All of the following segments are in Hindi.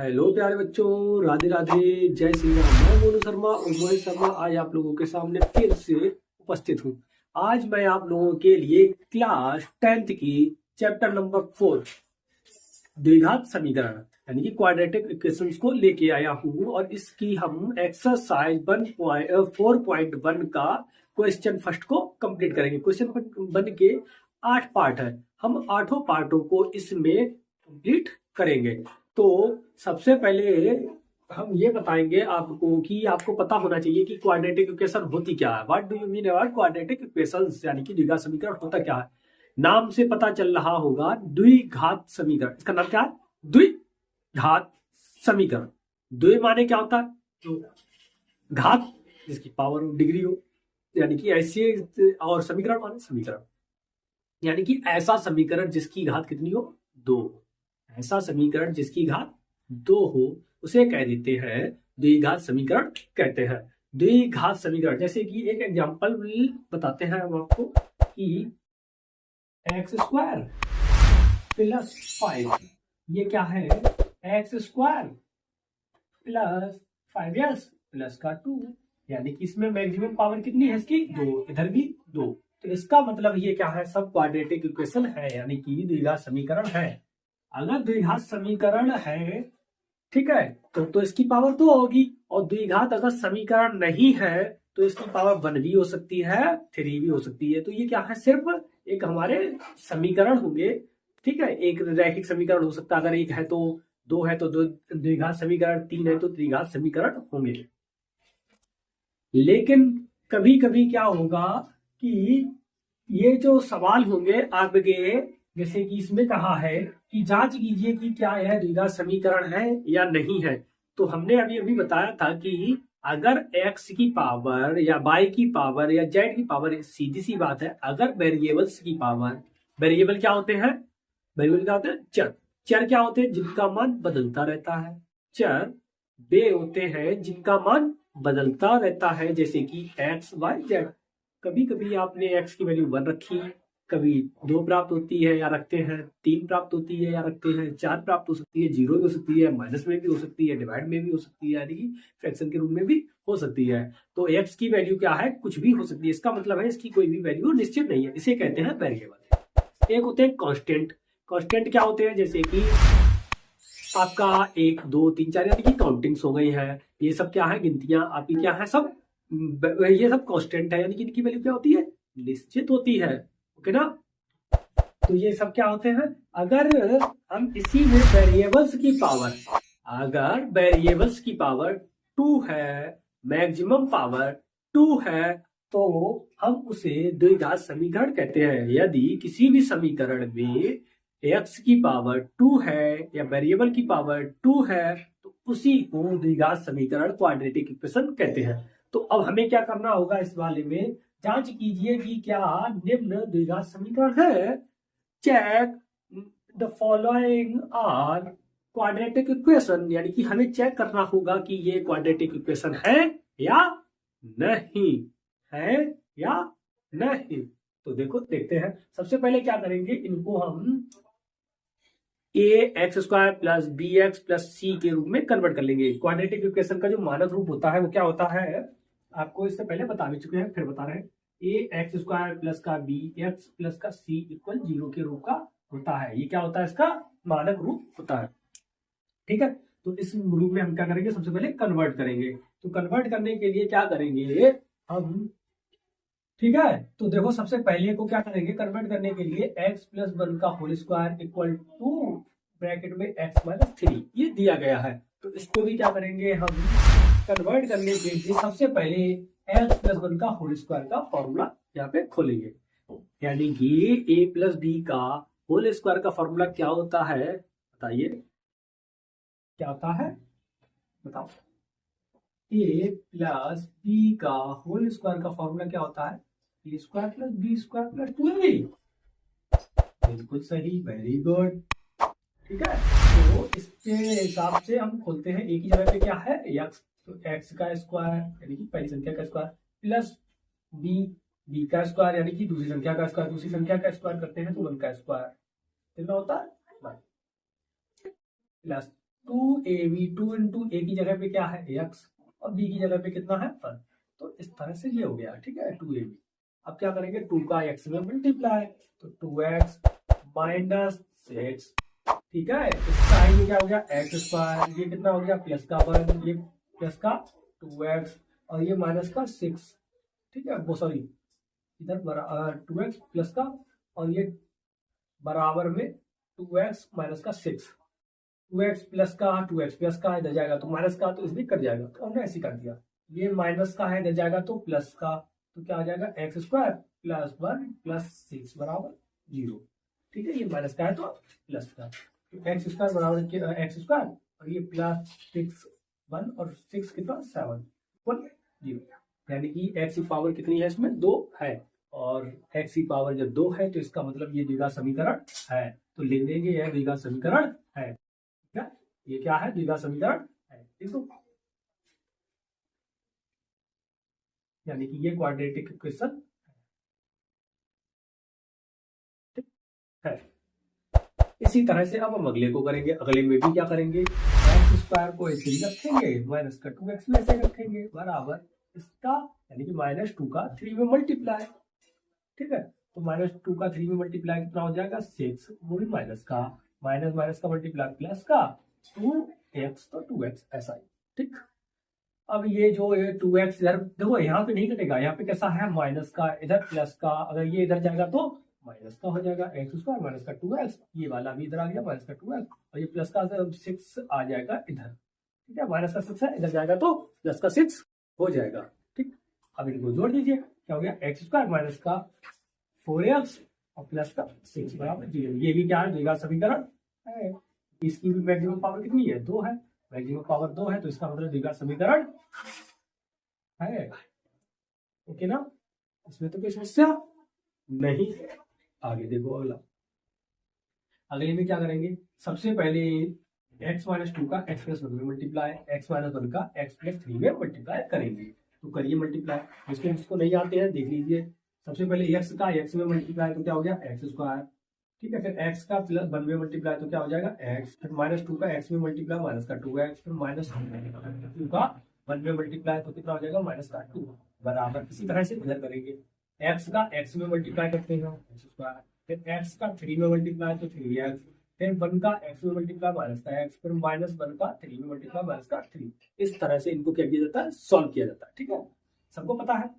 हेलो प्यारे बच्चों, राधे राधे, जय श्री राम। मैं मोनू शर्मा और मोहित शर्मा आज आप लोगों के सामने फिर से उपस्थित हूँ। आज मैं आप लोगों के लिए क्लास 10th की चैप्टर नंबर 4 द्विघात समीकरण यानी कि क्वाड्रेटिक इक्वेशंस को लेके आया हूँ और इसकी हम एक्सरसाइज 4.1 का क्वेश्चन फर्स्ट को कंप्लीट करेंगे। क्वेश्चन 1 के 8 पार्ट है, हम 8 पार्टों को इसमें कंप्लीट करेंगे। तो सबसे पहले हम ये बताएंगे आपको कि आपको पता होना चाहिए कि क्वाड्रेटिक इक्वेशन होती क्या है। What do you mean about quadratic equations यानी कि द्विघात समीकरण होता क्या है। नाम से पता चल रहा होगा द्विघात समीकरण, इसका नाम क्या है? द्विघात समीकरण। द्वि माने क्या होता है? तो घात जिसकी पावर डिग्री हो, यानी कि ऐसे, और समीकरण माने समीकरण यानी कि ऐसा समीकरण जिसकी घात कितनी हो? 2। ऐसा समीकरण जिसकी घात 2 हो उसे कह देते हैं द्विघात समीकरण कहते हैं। द्विघात समीकरण जैसे कि एक एग्जांपल बताते हैं हम आपको कि x² प्लस 5 ये क्या है? x² प्लस 5s प्लस का 2 यानी कि इसमें मैक्सिमम पावर कितनी है इसकी? 2। इधर भी 2। तो इसका मतलब ये क्या है? सब क्वाड्रेटिक इक्वेशन है यानी कि द्विघात समीकरण है। अगर द्विघात समीकरण है, ठीक है, तो इसकी पावर 2 होगी। और द्विघात अगर समीकरण नहीं है तो इसकी पावर 1 भी हो सकती है, 3 भी हो सकती है। तो ये क्या है? सिर्फ एक हमारे समीकरण होंगे, ठीक है। एक रैखिक समीकरण हो सकता है, अगर एक है तो 2 है तो दो द्विघात समीकरण, 3 है तो त्रिघात समीकरण होंगे। लेकिन कभी कभी क्या होगा कि ये जो सवाल होंगे आपके, जैसे कि इसमें कहा है कि जांच कीजिए कि क्या यह द्विघात समीकरण है या नहीं है। तो हमने अभी अभी बताया था कि अगर x की पावर या y की पावर या z की पावर, सीधी सी बात है, अगर वेरिएबल्स की पावर, वेरिएबल क्या होते हैं? वेरिएबल क्या होते हैं? चर। चर क्या होते हैं? जिनका मान बदलता रहता है। चर वे होते हैं जिनका मान बदलता रहता है, जैसे कि x, y, z। कभी कभी आपने x की वैल्यू 1 रखी, कभी 2 प्राप्त होती है या रखते हैं, 3 प्राप्त होती है या रखते हैं, 4 प्राप्त हो सकती है, 0 भी हो सकती है, माइनस में भी हो सकती है, डिवाइड में भी हो सकती है, यानी कि फ्रैक्शन के रूप में भी हो सकती है। तो x की वैल्यू क्या है? कुछ भी हो सकती है। इसका मतलब है इसकी कोई भी वैल्यू निश्चित नहीं है, इसे कहते हैं वेरिएबल। एक होते हैं कांस्टेंट। कांस्टेंट क्या होते हैं? जैसे कि आपका 1, 2, 3, 4 यानी कि काउंटिंग्स हो गई है, ये सब क्या है? गिनतियां आपकी क्या है? सब ये सब कांस्टेंट है, यानी कि इनकी वैल्यू क्या होती है? निश्चित होती है। ओके ना? तो ये सब क्या होते हैं? अगर हम इसी में वेरिएबल्स की पावर, अगर वेरिएबल्स की पावर 2 है, मैक्सिमम पावर 2 है, तो हम उसे द्विघात समीकरण कहते हैं। यदि किसी भी समीकरण में x की पावर 2 है या वेरिएबल की पावर 2 है तो उसी को द्विघात समीकरण, क्वाड्रेटिक इक्वेशन कहते हैं। तो अब हमें क्या करना होगा इस वाले में? जांच कीजिए कि क्या निम्न द्विघात समीकरण है। Check the following are quadratic equation, यानी कि हमें चेक करना होगा कि ये क्वाड्रेटिक इक्वेशन है या नहीं, है या नहीं। तो देखो, देखते हैं। सबसे पहले क्या करेंगे, इनको हम ax² plus bx plus c के रूप में कन्वर्ट कर लेंगे। क्वाड्रेटिक इक्वेशन का जो मानक रूप होता है वो क्या होता है? आपको इससे पहले बता भी चुके हैं, फिर बता रहे हैं। ax² प्लस का bx प्लस का c इक्वल 0 के रूप का होता है। ये क्या होता है? इसका मानक रूप होता है, ठीक है। तो इस रूप में हम क्या करेंगे? सबसे पहले कन्वर्ट करेंगे। तो कन्वर्ट करने के लिए क्या करेंगे हम, ठीक है। तो देखो, सबसे पहले को क्या करेंगे कन्वर्ट करने के लिए? x प्लस 1 का whole square equal to bracket में x माइनस 3 ये दिया गया है। तो इसको भी क्या करेंगे हम? कन्वर्ट करने के लिए सबसे पहले x प्लस 1 का होल स्क्वायर का फॉर्मूला यहाँ पे खोलेंगे, यानी कि a प्लस बी का होल स्क्वायर का फॉर्मूला क्या होता है? बताइए क्या होता है, बताओ। a प्लस बी का होल स्क्वायर का फॉर्मूला क्या होता है? a square plus B square plus 2ab। बिल्कुल सही, वेरी गुड, ठीक है। तो इसके हिसाब से हम खोलते हैं। एक ही जगह पे क्या है? x, तो x का स्क्वायर यानी कि पहली संख्या का स्क्वायर प्लस b का स्क्वायर यानी कि दूसरी संख्या का स्क्वायर, दूसरी संख्या का स्क्वायर करते हैं तो 1 का स्क्वायर कितना होता है? 1 प्लस। 2ab, 2 इंटू ए की जगह पे क्या है x और b की जगह पे कितना है 1। तो इस तरह से ये हो गया, ठीक है 2ab। अब क्या करेंगे, 2 का x में मल्टीप्लाई, तो 2x माइनस 6, ठीक है। इसका ये क्या हो गया एक्स स्क्वायर, ये कितना हो गया प्लस का 1, ये प्लस का 2x और ये माइनस का 6, ठीक है। वो सॉरी इधर 2x प्लस का और ये बराबर में 2x माइनस का 6, 2x प्लस का 2x प्लस का इधर जाएगा तो माइनस का, तो इसलिए कट जाएगा, तो हमने ऐसे कर दिया। ये माइनस का है इधर जाएगा तो प्लस का, तो क्या आ जाएगा एक्स स्क्वायर प्लस 1 प्लस 6 बराबर 0, ठीक है। ये माइनस का है तो प्लस का, तो एक्स स्क्वायर बराबर एक्स स्क्वायर और ये प्लस 6 1 और 6 कितना 7 1 0, यानी कि एक्स की पावर कितनी है इसमें 2 है, और एक्स की पावर जब 2 है तो इसका मतलब ये द्विघात समीकरण है, तो लिख देंगे यह द्विघात समीकरण है, ठीक है। ये क्या है द्विघात समीकरण है, ठीक है, यानी कि ये क्वाड्रेटिक इक्वेशन है। इसी तरह से अब हम अगले को करेंगे, अगले में भी क्या करेंगे, एक्स स्क्वायर को ऐसे ही रखेंगे, माइनस का 2x में ऐसे रखेंगे बराबर इसका, यानी कि -2 का 3 में मल्टीप्लाई, ठीक है। तो -2 का 3 में मल्टीप्लाई कितना हो जाएगा 6, वो भी माइनस का, माइनस माइनस का मल्टीप्लाई प्लस का 2x, तो 2x ऐसा ही, ठीक। अब ये जो 2x इधर देखो यहाँ पे नहीं कटेगा, यहाँ पे कैसा है माइनस का, इधर प्लस का, अगर ये इधर जाएगा तो माइनस का हो जाएगा एक्स स्क्वायर माइनस का 2x, ये वाला भी इधर आ गया माइनस का 2x और ये प्लस का 6 आ जाएगा इधर, ठीक है। माइनस का 6 है इधर जाएगा तो प्लस का 6 हो जाएगा, ठीक। अब इनको जोड़ दीजिए, क्या हो गया एक्स स्क्वायर माइनस का 4x और प्लस का 6 बराबर 0। ये भी क्या है द्विघात समीकरण है। इसकी भी मैक्सिमम पावर कितनी है 2 है, मैक्सिमम पावर 2 है, तो इसका मतलब द्विघात समीकरण है, ओके ना। इसमें तो कोई समस्या नहीं। आगे देखो अगला, अगले में क्या करेंगे, सबसे पहले x माइनस 2 का x प्लस 1 में मल्टीप्लाई, x माइनस 1 का x प्लस 3 में मल्टीप्लाई करेंगे, तो करिए मल्टीप्लाई। इसको नहीं आते हैं देख लीजिए, सबसे पहले x का x में मल्टीप्लाई तो क्या हो गया एक्स स्क्वायर, ठीक है। फिर x का प्लस 1 में मल्टीप्लाई तो क्या हो जाएगा x, फिर -2 का x में मल्टीप्लाई माइनस का 2x, फिर -2 का 1 में मल्टीप्लाई तो कितना हो जाएगा माइनस का 2 बराबर। इसी तरह से इधर करेंगे, x का x में मल्टीप्लाई करते हैं एक्स स्क्वायर, फिर x का 3 में मल्टीप्लाई तो 3x, फिर 1 का x में मल्टीप्लाई माइनस का x, फिर -1 का 3 में मल्टीप्लाई माइनस का 3। इस तरह से इनको क्या किया जाता है सॉल्व किया जाता है, ठीक है। सबको पता है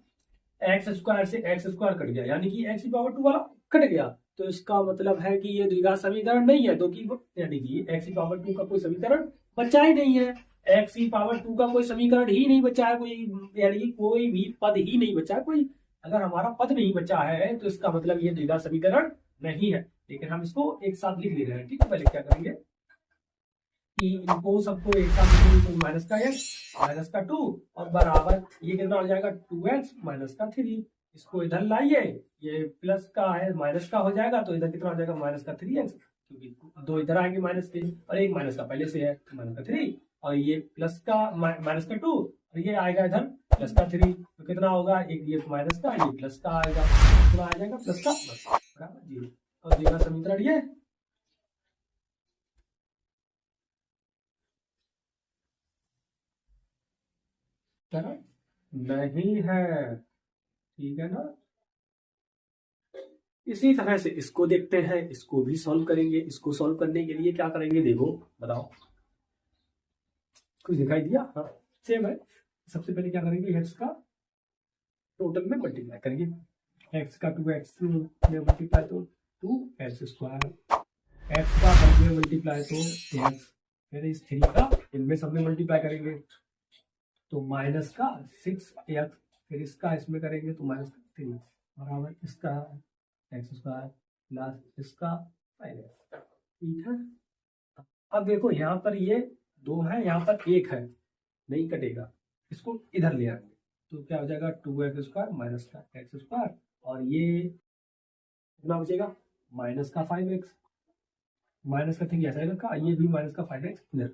एक्स स्क्वायर से एक्स स्क्वायर कट गया, यानी कि x की पावर 2 वाला कट गया, तो इसका मतलब है कि ये द्विघात समीकरण नहीं है, तो कि यानी कि x की पावर 2 का कोई समीकरण बचा ही नहीं है, x की पावर 2 का कोई समीकरण ही नहीं बचा है, कोई यानी कि कोई भी पद ही नहीं बचा है कोई। अगर हमारा पद नहीं बचा है तो इसका मतलब ये द्विघात समीकरण नहीं है, लेकिन हम इसको एक साथ लिख ले रहे हैं, ठीक है। पहले क्या करेंगे कि इनको सबको एक साथ लिखेंगे, तो माइनस का x माइनस का 2 और बराबर ये कितना हो जाएगा 2x माइनस का 3, इसको इधर लाइए, ये प्लस का है माइनस का हो जाएगा, तो इधर कितना हो जाएगा माइनस का 3x, क्योंकि 2 इधर आएंगे माइनस के और एक माइनस का पहले से है माइनस का 3, और ये प्लस का माइनस का 2 और ये आएगा इधर प्लस का 3, तो कितना होगा एक ये माइनस का ये प्लस का आएगा, कितना आ जाएगा प्लस का बराबर 0। और द्विघात समीकरण ये नहीं है, ठीक है ना। इसी तरह से इसको देखते हैं, इसको भी सॉल्व करेंगे। इसको सॉल्व करने के लिए क्या करेंगे देखो बताओ, कुछ दिखाई दिया, हाँ सेम है। सबसे पहले क्या करेंगे एक्स का टोटल में मल्टीप्लाई करेंगे, एक्स का 2x में मल्टीप्लाई तो 2x स्क्वायर, एक्स का 1 में मल्टीप्लाई तो x, फिर इस 3 का इनमें सब में मल्टीप्लाई करेंगे तो माइनस का 6x, फिर इसका इसमें करेंगे तो माइनस का 3 बराबर इसका एक्स स्क्वायर प्लस इसका 5x, ठीक है। अब देखो यहाँ पर ये 2 है, यहाँ पर 1 है, नहीं कटेगा, इसको इधर ले आएंगे तो क्या हो जाएगा 2x स्क्वायर माइनस का एक्स स्क्वायर, और ये कितना बचेगा माइनस का 5x, माइनस का 3 ऐसा रखा, ये भी माइनस का 5x इधर,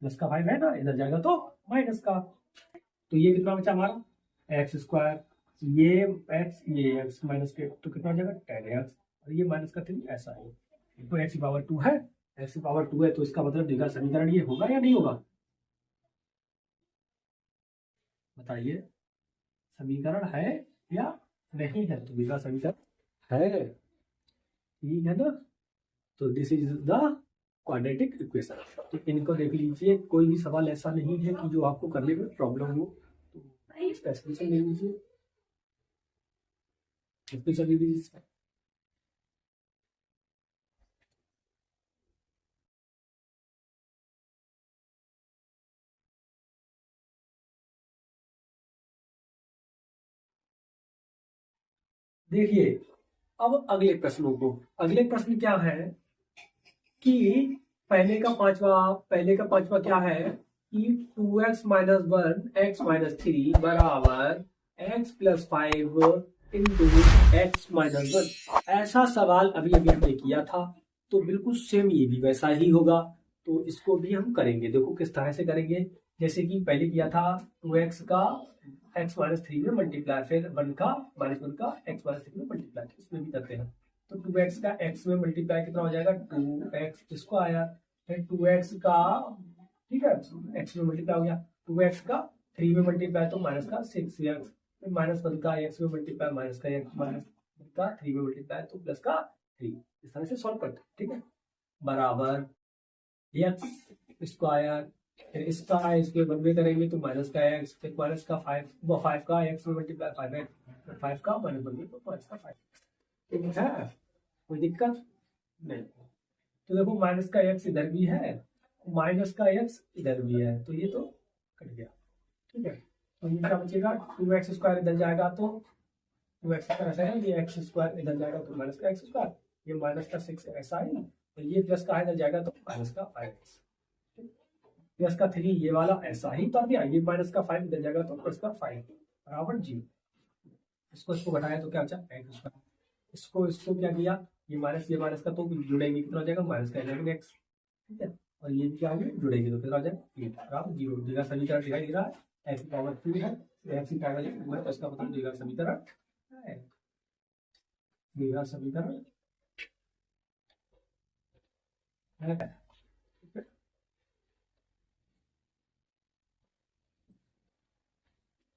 प्लस का 5 है ना, इधर जाएगा तो माइनस का, तो ये कितना बचा हमारा एक्स स्क्वायर, ये एक्स माइनस के तो कितना हो जाएगा 10x, और ये माइनस का 3 ऐसा है, तो x की पावर 2 है एक्स की पावर 2 है, तो इसका मतलब द्विघात समीकरण ये होगा या नहीं होगा? बताइए, समीकरण है या नहीं है? तो द्विघात समीकरण है, ठीक है ना? तो this is the quadratic equation. तो इनको देख लीजिए, कोई भी सवाल ऐसा नहीं है कि जो आपको करने में प्रॉब्लम हो, तो इसका एक्सप्रेशन ले लीजिए, एक्सप्रेशन ले लीजिए। देखिए, अब अगले प्रश्नों को, अगले प्रश्न क्या है कि पहले का पांचवा क्या है कि 2x माइनस 1 एक्स माइनस 3 बराबर x plus 5 into x minus 1। ऐसा सवाल अभी अभी हमने किया था, तो बिल्कुल सेम ये भी वैसा ही होगा। तो इसको भी हम करेंगे, देखो किस तरह से करेंगे। जैसे कि पहले किया था 2x का x माइनस 3 में मल्टीप्लाई, फिर 1 का माइनस 1 का x माइनस 3 में मल्टीप्लाई, इसमें भी करते हैं। तो 2x का x में मल्टीप्लाई कितना हो जाएगा, 2x इसको आया, फिर 2x का, ठीक है, x में मल्टीप्लाई हो गया, 2x का 3 में मल्टीप्लाई तो माइनस का 6x, फिर माइनस 1 का x में मल्टीप्लाई माइनस का x, माइनस 1 का 3 में मल्टीप्लाई तो प्लस का 3। इस तरह से सॉल्व करते हैं, ठीक है, बराबर x स्क्वायर, फिर इसका इसके 1 में करेंगे तो माइनस का x, फिर माइनस का 5, वो 5 का x में मल्टीप्लाई 5x, 5 का माइनस 1 में तो माइनस का 5। ठीक है, कोई दिक्कत नहीं। तो देखो माइनस का x इधर भी है, माइनस का x इधर भी है, तो ये तो कट गया, ठीक है। तो ये क्या बचेगा, 2x स्क्वायर इधर जाएगा तो 2x स्क्वायर ऐसा है, ये x स्क्वायर इधर जाएगा तो माइनस का x स्क्वायर, ये माइनस का 6 ऐसा ही, तो ये प्लस का इधर जाएगा तो माइनस का 5x, प्लस का 3 ये वाला ऐसा ही कर दिया, ये माइनस का 5 इधर जाएगा तो प्लस का 5 बराबर 0। इसको घटाया तो क्या बचा, x स्क्वायर। इसको क्या किया, ये माइनस का तो जुड़ेंगे, कितना हो जाएगा, माइनस का 11x, ठीक है, और ये भी क्या होंगे जुड़ेंगे तो कितना हो जाएगा 8 बराबर 0। द्विघात समीकरण दिखाई दे रहा है, x की पावर 2 है, x की पावर 2 है, तो इसका मतलब द्विघात समीकरण है, द्विघात समीकरण है।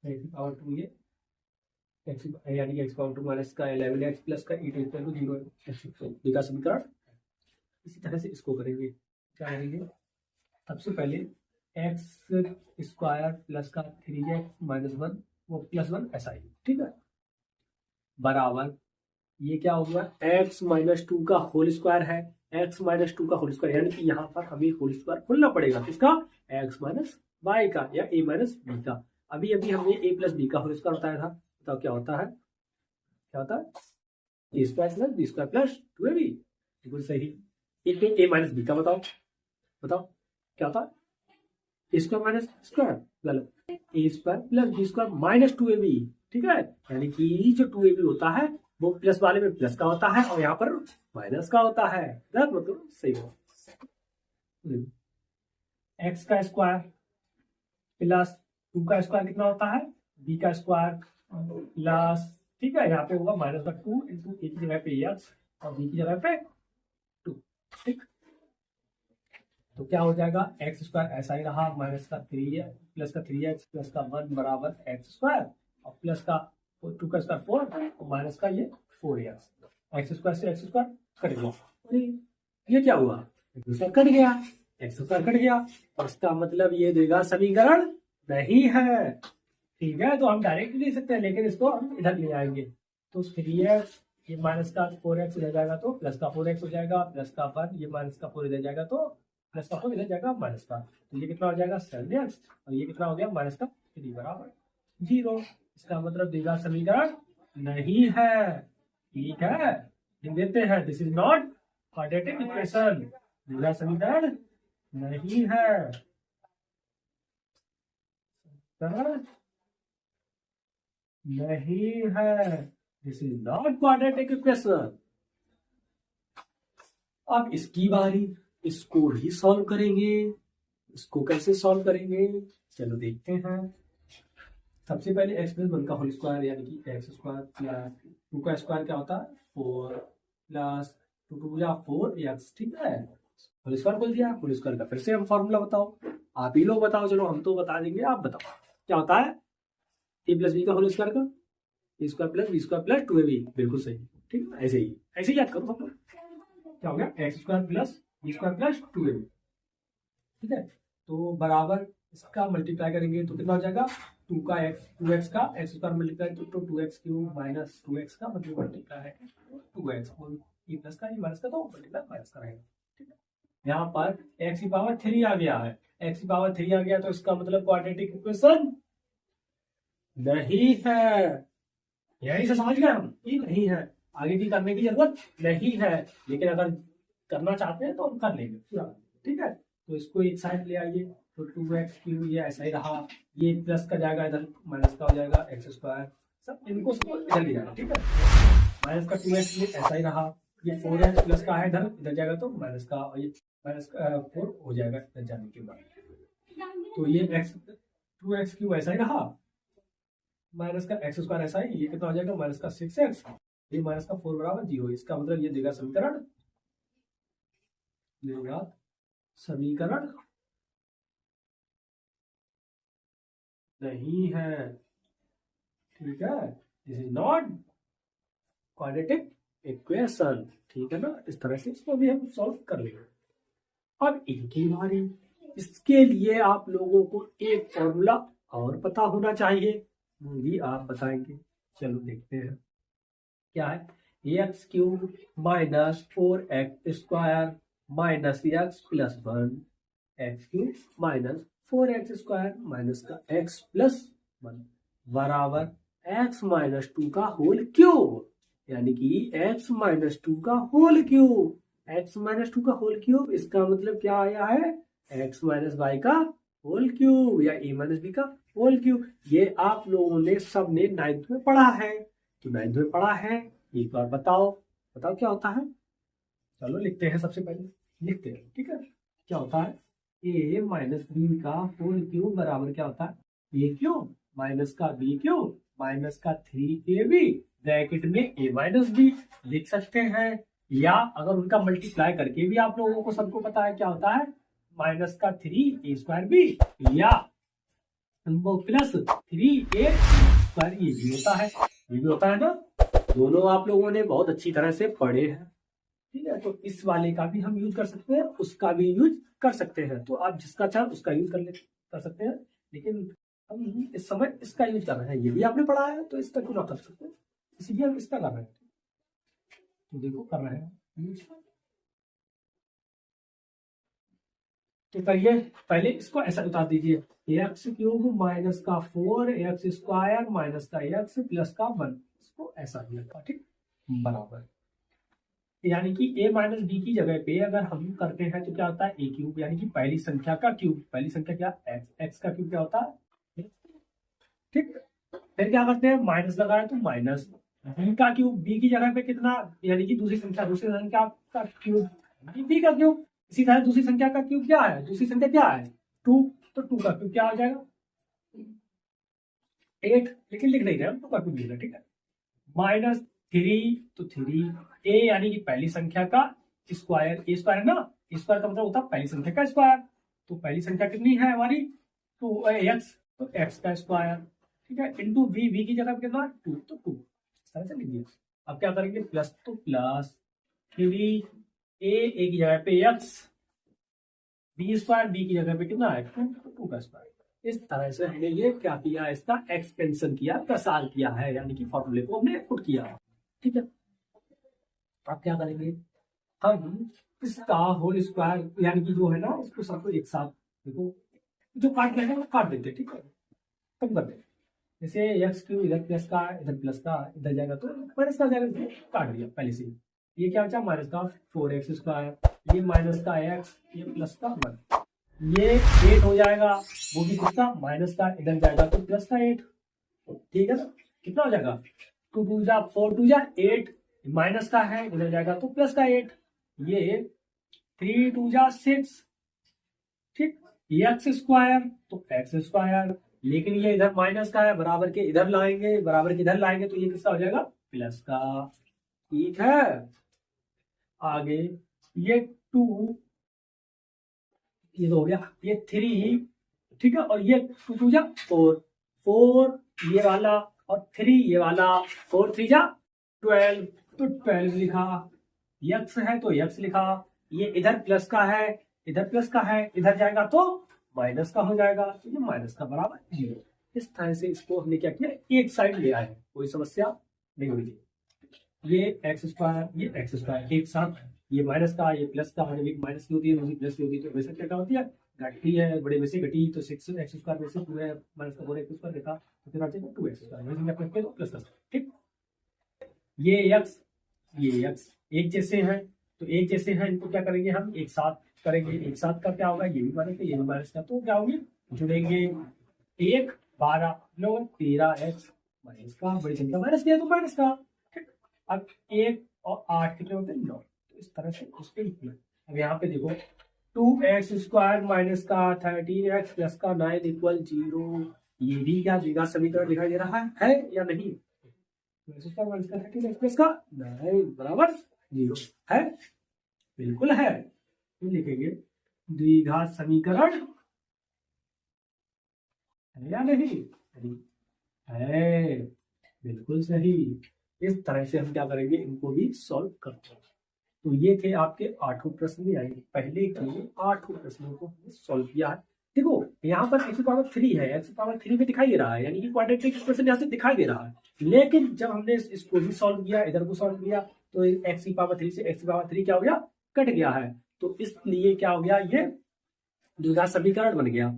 x की पावर 2 ये x यानी कि x पावर 2 माइनस का 11x प्लस का 8 इक्वल टू 0 द्विघात समीकरण। इसी तरह से इसको करेंगे, क्या करेंगे, सबसे पहले एक्स स्क्वायर प्लस का 3x माइनस 1 वो प्लस 1 ऐसा ही, ठीक है, बराबर ये क्या हो गया, x माइनस 2 का होल स्क्वायर है, x माइनस 2 का होल स्क्वायर, यानी कि यहाँ पर हमें होल स्क्वायर खोलना पड़ेगा, किसका, x माइनस वाई का या a माइनस बी का। अभी अभी हमने a प्लस बी का होल स्क्वायर बताया था, बताओ क्या होता है, क्या होता है, a square plus B square plus 2ab, बिल्कुल सही। एक a माइनस बी का बताओ, बताओ क्या होता है, a स्क्वायर माइनस स्क्वायर, गलत, a square plus B square minus 2ab, ठीक है, यानी कि जो 2ab होता है वो प्लस वाले में प्लस का होता है और यहाँ पर माइनस का होता है, मतलब सही हो। एक्स का स्क्वायर प्लस 2 का स्क्वायर कितना होता है, बी का स्क्वायर प्लस, ठीक है, यहाँ पे होगा माइनस का 2 इंटू ए की जगह पे एक्स और बी की जगह पे 2, ठीक। तो क्या हो जाएगा, एक्स स्क्वायर ऐसा ही रहा, माइनस का 3 प्लस का 3x प्लस का 1 बराबर एक्स स्क्वायर और प्लस का 2 का स्क्वायर 4 और माइनस का ये 4x, एक्स स्क्वायर से एक्स स्क्वायर कट गया, ये क्या हुआ, एक्स स्क्वायर कट गया, एक्स स्क्वायर कट गया, और इसका मतलब ये द्विघात समीकरण नहीं है, ठीक है। तो हम डायरेक्ट ले सकते हैं, लेकिन इसको हम इधर ले आएंगे, तो 3x ये माइनस का 4x इधर जाएगा तो प्लस का 4x हो जाएगा, प्लस का 1 ये माइनस का 4 इधर जाएगा तो प्लस का 4 इधर जाएगा माइनस का, तो ये कितना हो जाएगा 7x और ये कितना हो गया माइनस का 3 बराबर 0। इसका मतलब द्विघात समीकरण नहीं है, ठीक है, लिख देते हैं, this is not quadratic equation, द्विघात समीकरण नहीं है, नहीं है, this is not quadratic equation. अब इसकी बारी, इसको भी सॉल्व करेंगे, इसको कैसे सॉल्व करेंगे चलो देखते हैं। सबसे पहले एक्स प्लस 1 का होल स्क्वायर यानी कि एक्स स्क्वायर प्लस 2 का स्क्वायर क्या होता है 4 प्लस 2 2 या 4x, ठीक है, होल स्क्वायर बोल दिया। होल स्क्वायर का फिर से हम फॉर्मूला बताओ, आप ही लोग बताओ, चलो हम तो बता देंगे, आप बताओ क्या होता है। ए प्लस बी का होल स्क्वायर का A square plus B square plus 2ab, बिल्कुल सही। ठीक है, ऐसे ही याद करो सब लोग। क्या हो गया, X square plus B square plus 2ab। ठीक है, तो बराबर इसका मल्टीप्लाई करेंगे तो कितना हो जाएगा, 2x का एक्स स्क्वायर मल्टीप्लाई तो 2x क्यूब माइनस 2x का मतलब मल्टीप्लाई है 2x और ये प्लस का ये माइनस का तो मल्टीप्लाई माइनस का रहेगा। ठीक है, यहाँ पर x की पावर 3 आ गया है, x की पावर 3 आ गया तो इसका मतलब क्वाड्रेटिक इक्वेशन नहीं है। यही से समझ गए हम, ये नहीं है, आगे की करने की जरूरत नहीं है, लेकिन अगर करना चाहते हैं तो हम कर लेंगे पूरा। ठीक है, तो इसको एक साइड ले आइए, तो 2x क्यूब ये ऐसा ही रहा, ये प्लस का जाएगा इधर, माइनस का हो जाएगा एक्स स्क्वायर, सब इनको सबको इधर ले जाना। ठीक है, माइनस का 2x ये ऐसा ही रहा, ये 4x प्लस का है इधर, इधर जाएगा तो माइनस का, और ये माइनस 4 हो जाएगा इधर जाने के बाद, तो ये x 2x क्यूब ऐसा ही रहा, माइनस का एक्स स्क्वायर ऐसा ही, ये कितना हो जाएगा माइनस का 6x, ये माइनस का 4 बराबर 0, इसका मतलब ये देगा समीकरण, देगा समीकरण नहीं है। ठीक है, this is not quadratic equation. ठीक है ना, इस तरह से इसको भी हम सॉल्व कर लेंगे। अब इनकी बारी, इसके लिए आप लोगों को एक फॉर्मूला और पता होना चाहिए, वो भी आप बताएंगे। चलो देखते हैं क्या है, x cube minus 4x square minus x plus 1, x cube minus 4x square minus का x प्लस 1 बराबर x माइनस 2 का होल क्यूब, यानी कि x माइनस 2 का होल क्यूब, x माइनस 2 का होल क्यूब, इसका मतलब क्या आया है, x माइनस वाई का होल क्यूब या a माइनस बी का होल क्यूब। ये आप लोगों ने सबने 9th में पढ़ा है, तो 9th में पढ़ा है, एक बार बताओ, बताओ क्या होता है। चलो लिखते हैं, सबसे पहले लिखते हैं। ठीक है, क्या होता है, a माइनस बी का होल क्यूब बराबर क्या होता है, a क्यूब माइनस का b क्यूब माइनस का 3ab ब्रैकेट में a माइनस बी लिख सकते हैं, या अगर उनका मल्टीप्लाई करके भी आप लोगों को सबको पता है क्या होता है, माइनस का 3a स्क्वायर बी या वो प्लस 3a स्क्वायर, ये भी होता है, ये भी होता है ना, दोनों आप लोगों ने बहुत अच्छी तरह से पढ़े हैं। ठीक है, तो इस वाले का भी हम यूज कर सकते हैं, उसका भी यूज कर सकते हैं, तो आप जिसका चाहे उसका यूज कर सकते हैं, लेकिन हम इस समय इसका यूज कर रहे हैं, ये भी आपने पढ़ा है तो इसका क्यों ना कर सकते हैं, इसीलिए हम इसका कर रहे हैं। तो देखो कर रहे हैं यूज, तो करिए, पहले इसको ऐसा उतार दीजिए, एक्स क्यूब माइनस का 4x स्क्वायर माइनस का x प्लस का 1, इसको ऐसा ही रखा। ठीक, बराबर, यानी कि a माइनस बी की जगह पे अगर हम करते हैं तो क्या होता है, a क्यूब, यानी कि पहली संख्या का क्यूब, पहली संख्या क्या x का क्यूब क्या होता है। ठीक, फिर क्या करते हैं, माइनस लगाए तो माइनस b का क्यूब, b की जगह पे कितना, यानी कि दूसरी संख्या का क्यूब, b का क्यूब, इसी तरह दूसरी संख्या का क्यूब क्या है, दूसरी संख्या क्या है 2, तो 2 का क्यूब क्या हो जाएगा 8, लेकिन लिख नहीं रहे हम, 2 का क्यूब लिख रहे। ठीक है, माइनस 3, तो 3a यानी कि पहली संख्या का स्क्वायर, ए स्क्वायर है ना, स्क्वायर का मतलब होता है पहली संख्या का स्क्वायर, तो पहली संख्या कितनी है हमारी 2x, तो x का स्क्वायर। ठीक है, इंटू v की जगह पे कितना 2, तो 2, इस तरह से लिख दिया। अब क्या करेंगे, प्लस तो प्लस 3a की जगह पे x, b स्क्वायर b की जगह पे कितना है 2, तो 2 का स्क्वायर। इस तरह से हमने ये क्या किया, इसका एक्सपेंशन किया, प्रसार किया है, यानी कि फॉर्मूले को हमने पुट किया। ठीक है, अब क्या करेंगे, हम इसका होल स्क्वायर यानी कि जो है ना, इसको सबको एक साथ देखो, जो काट रहे हैं वो काट देते। ठीक है, कम कर देते, जैसे एक्स क्यूब इधर प्लस का इधर प्लस का इधर जाएगा तो माइनस का जाएगा, इसको काट दिया पहले से। ये क्या बचा, माइनस का 4x स्क्वायर, ये माइनस का x, ये प्लस का 1, ये 8 हो जाएगा, वो भी किसका माइनस का, इधर जाएगा तो प्लस का 8। ठीक है ना, कितना हो जाएगा 2 2 जा 4 2 जा 8, माइनस का है, इधर जाएगा तो प्लस का 8, ये 3 2 जा 6। ठीक, एक्स स्क्वायर तो एक्स स्क्वायर, लेकिन ये इधर माइनस का है, बराबर के इधर लाएंगे, बराबर के इधर लाएंगे तो ये किसका हो जाएगा प्लस का। ठीक है, आगे ये 2 ये तो हो गया, ये 3, ठीक है, और ये 2 2 जा 4, 4 ये वाला और 3 ये वाला, 4 3 जा 12, तो 12 लिखा। यक्स है तो यक्स लिखा। ये इधर प्लस का है, इधर प्लस का है, इधर जाएगा तो माइनस का हो जाएगा, तो ये माइनस का बराबर 0। इस तरह से इसको हमने क्या किया, एक साइड ले आए, कोई समस्या नहीं हुई। ये एक्स स्क्वायर, ये एक्स स्क्वायर एक साथ, ये माइनस का, ये प्लस का, जब एक माइनस की होती है दूसरी प्लस की होती है, तो वैसे क्या होती है, घटती है, बड़े में से घटी, तो 6 एक्स स्क्वायर में से पूरे माइनस का पूरे एक्स स्क्वायर देखा, तो फिर आ जाएगा 2 एक्स स्क्वायर, वैसे क्या करते हैं प्लस का, ठीक। ये एक्स, ये एक्स एक जैसे हैं, तो एक जैसे हैं, इनको क्या करेंगे हम एक साथ करेंगे। एक साथ का क्या होगा, ये भी माइनस का, ये भी माइनस का, तो क्या होगी, जुड़ेंगे। 1 12 लोग 13 एक्स माइनस का, बड़ी संख्या माइनस किया तो माइनस का, ठीक। अब 1 और 8 कितने होते हैं, 9। तो इस तरह से उसके लिखना। अब यहाँ पे देखो 2x स्क्वायर माइनस का 13x प्लस का 9 इक्वल 0, ये भी क्या द्विघात समीकरण दिखाई दे रहा है या नहीं। माइनस का 13x प्लस का 9 बराबर 0 है, बिल्कुल है। तो लिखेंगे द्विघात समीकरण है या नहीं, है, बिल्कुल सही। इस तरह से हम क्या करेंगे, इनको भी सॉल्व करते हैं। तो ये थे आपके 8 प्रश्न भी आएंगे, पहले के 8 प्रश्नों को हमने सॉल्व किया है। देखो यहाँ पर x पावर 3 है, x पावर 3 में दिखाई दे रहा है, यानी कि क्वाड्रेटिक एक्सप्रेशन यहाँ से दिखाई दे रहा है। लेकिन जब हमने इसको भी सॉल्व किया, इधर को सॉल्व किया, तो x की पावर 3 से x की पावर 3 क्या हो गया, कट गया है, तो इसलिए क्या हो गया, ये द्विघात समीकरण बन गया।